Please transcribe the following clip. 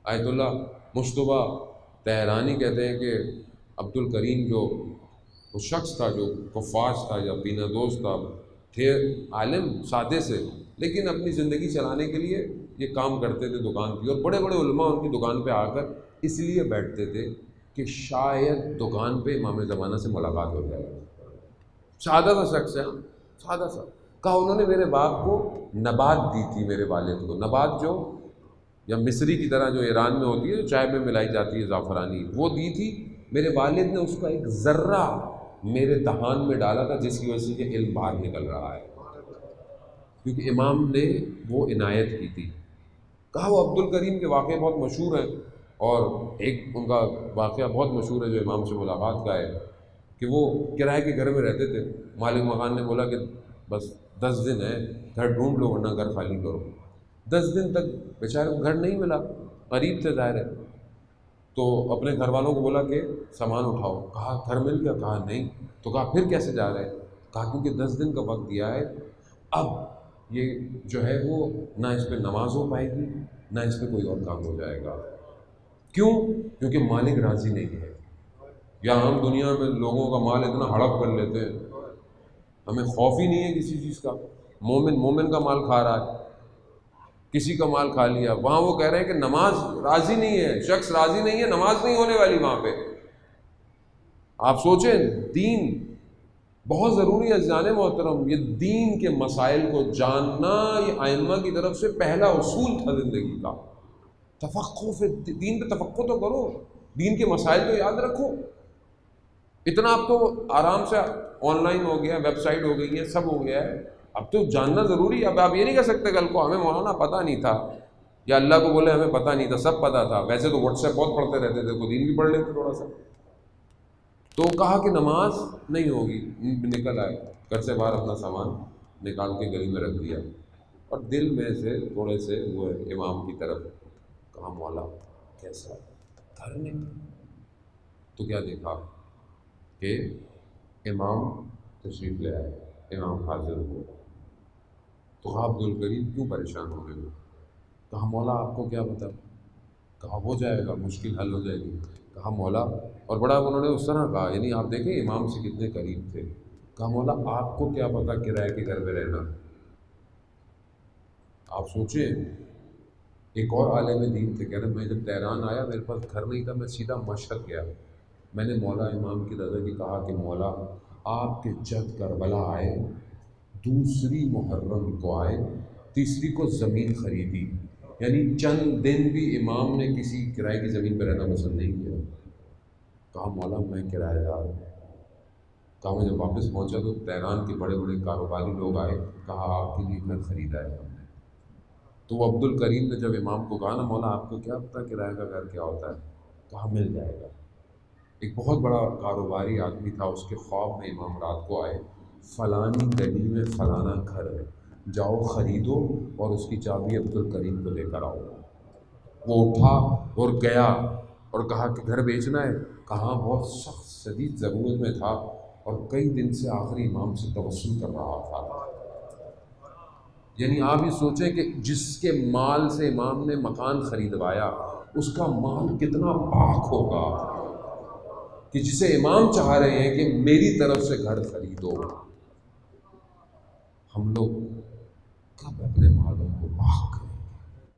آیت اللہ مشتبہ تہرانی کہتے ہیں کہ عبد الکریم جو وہ شخص تھا جو کفاش تھا یا پینا دوست تھا، تھے عالم سادے سے، لیکن اپنی زندگی چلانے کے لیے یہ کام کرتے تھے دکان کی، اور بڑے بڑے علماء ان کی دکان پہ آ کر اس لیے بیٹھتے تھے کہ شاید دکان پہ امام زمانہ سے ملاقات ہو جائے۔ سادہ سا شخص ہے، سادہ سا، کہا انہوں نے میرے باپ کو نبات دی تھی، میرے والد کو نبات جو یا مصری کی طرح جو ایران میں ہوتی ہے جو چائے میں ملائی جاتی ہے زعفرانی، وہ دی تھی، میرے والد نے اس کا ایک ذرہ میرے دہان میں ڈالا تھا، جس کی وجہ سے یہ علم باہر نکل رہا ہے، کیونکہ امام نے وہ عنایت کی تھی۔ کہا وہ عبد الکریم کے واقعے بہت مشہور ہیں، اور ایک ان کا واقعہ بہت مشہور ہے جو امام سے ملاقات کا ہے، کہ وہ کرائے کے گھر میں رہتے تھے، مالک مکان نے بولا کہ بس 10 دن ہے، گھر ڈھونڈ لو ورنہ گھر خالی کرو۔ 10 دن تک بیچارے کو گھر نہیں ملا، غریب تھے ظاہر ہے، تو اپنے گھر والوں کو بولا کہ سامان اٹھاؤ، کہا گھر مل گیا، کہا نہیں، تو کہا پھر کیسے جا رہے ہیں، کہا کیونکہ 10 دن کا وقت دیا ہے، اب یہ جو ہے وہ نہ اس پہ نماز ہو پائے گی نہ اس پہ کوئی اور کام ہو جائے گا۔ کیوں؟ کیونکہ مالک راضی نہیں ہے۔ یا ہم دنیا میں لوگوں کا مال اتنا ہڑپ کر لیتے ہیں، ہمیں خوف ہی نہیں ہے کسی چیز کا۔ مومن مومن کا مال کھا رہا ہے، کسی کا مال کھا لیا، وہاں وہ کہہ رہے ہیں کہ نماز راضی نہیں ہے، شخص راضی نہیں ہے، نماز نہیں ہونے والی وہاں پہ۔ آپ سوچیں، دین بہت ضروری ہے جان محترم، یہ دین کے مسائل کو جاننا یہ ائمہ کی طرف سے پہلا اصول تھا زندگی کا۔ تفقہ فی دین پہ تفقہ تو کرو، دین کے مسائل تو یاد رکھو۔ اتنا اب تو آرام سے آن لائن ہو گیا، ویب سائٹ ہو گئی ہے، سب ہو گیا ہے، اب تو جاننا ضروری ہے۔ اب آپ یہ نہیں کہہ سکتے کل کو ہمیں مولانا پتہ نہیں تھا، یا اللہ کو بولے ہمیں پتہ نہیں تھا، سب پتہ تھا۔ ویسے تو واٹس ایپ بہت پڑھتے رہتے تھے، کوئی دین بھی پڑھ لیتے تھوڑا سا۔ تو کہا کہ نماز نہیں ہوگی، نکل آئے گھر سے باہر، اپنا سامان نکال کے گلی میں رکھ دیا، اور دل میں سے تھوڑے سے وہ امام کی طرف کہا مولا کیسا گھر میں؟ تو کیا دیکھا کہ امام تشریف لے آئے، امام حاضر ہو۔ تو کہا عبد الکریم کیوں پریشان ہو گئے؟ کہا مولا آپ کو کیا پتا؟ کہا ہو جائے گا، مشکل حل ہو جائے گی۔ کہا مولا، اور بڑا انہوں نے اس طرح کہا، یعنی آپ دیکھیں امام سے کتنے قریب تھے۔ کہا مولا آپ کو کیا پتا کرائے کے گھر میں رہنا؟ آپ سوچیں، ایک اور عالم دین تھے، کہہ رہے میں جب تہران آیا میرے پاس گھر نہیں تھا، میں سیدھا مشہد گیا، میں نے مولا امام کی رضا کی کہا کہ مولا آپ کے جد کربلا آئے، دوسری محرم کو آئے، تیسری کو زمین خریدی، یعنی چند دن بھی امام نے کسی کرائے کی زمین پہ رہنا پسند نہیں کیا۔ کہا مولا میں کرایہ دار ہوں۔ کہا میں جب واپس پہنچا تو تہران کے بڑے بڑے کاروباری لوگ آئے، کہا آپ کے لیے گھر خریدا ہے ہم نے۔ تو وہ عبد الکریم نے جب امام کو کہا نا مولا آپ کو کیا پتہ کرایہ کا گھر کیا ہوتا ہے؟ کہا مل جائے گا۔ ایک بہت بڑا کاروباری آدمی تھا، اس کے خواب میں امام رات کو آئے، فلانی گلی میں فلانا گھر ہے، جاؤ خریدو اور اس کی چابی عبد الکریم کو لے کر آؤ۔ وہ اٹھا اور گیا اور کہا کہ گھر بیچنا ہے؟ کہاں بہت سخت شدید ضرورت میں تھا اور کئی دن سے آخری امام سے توسل کر رہا تھا۔ یعنی آپ یہ سوچیں کہ جس کے مال سے امام نے مکان خریدوایا اس کا مال کتنا پاک ہوگا کہ جسے امام چاہ رہے ہیں کہ میری طرف سے گھر خریدو۔ ہم لوگ کب اپنے مالوں کو پاک کریں؟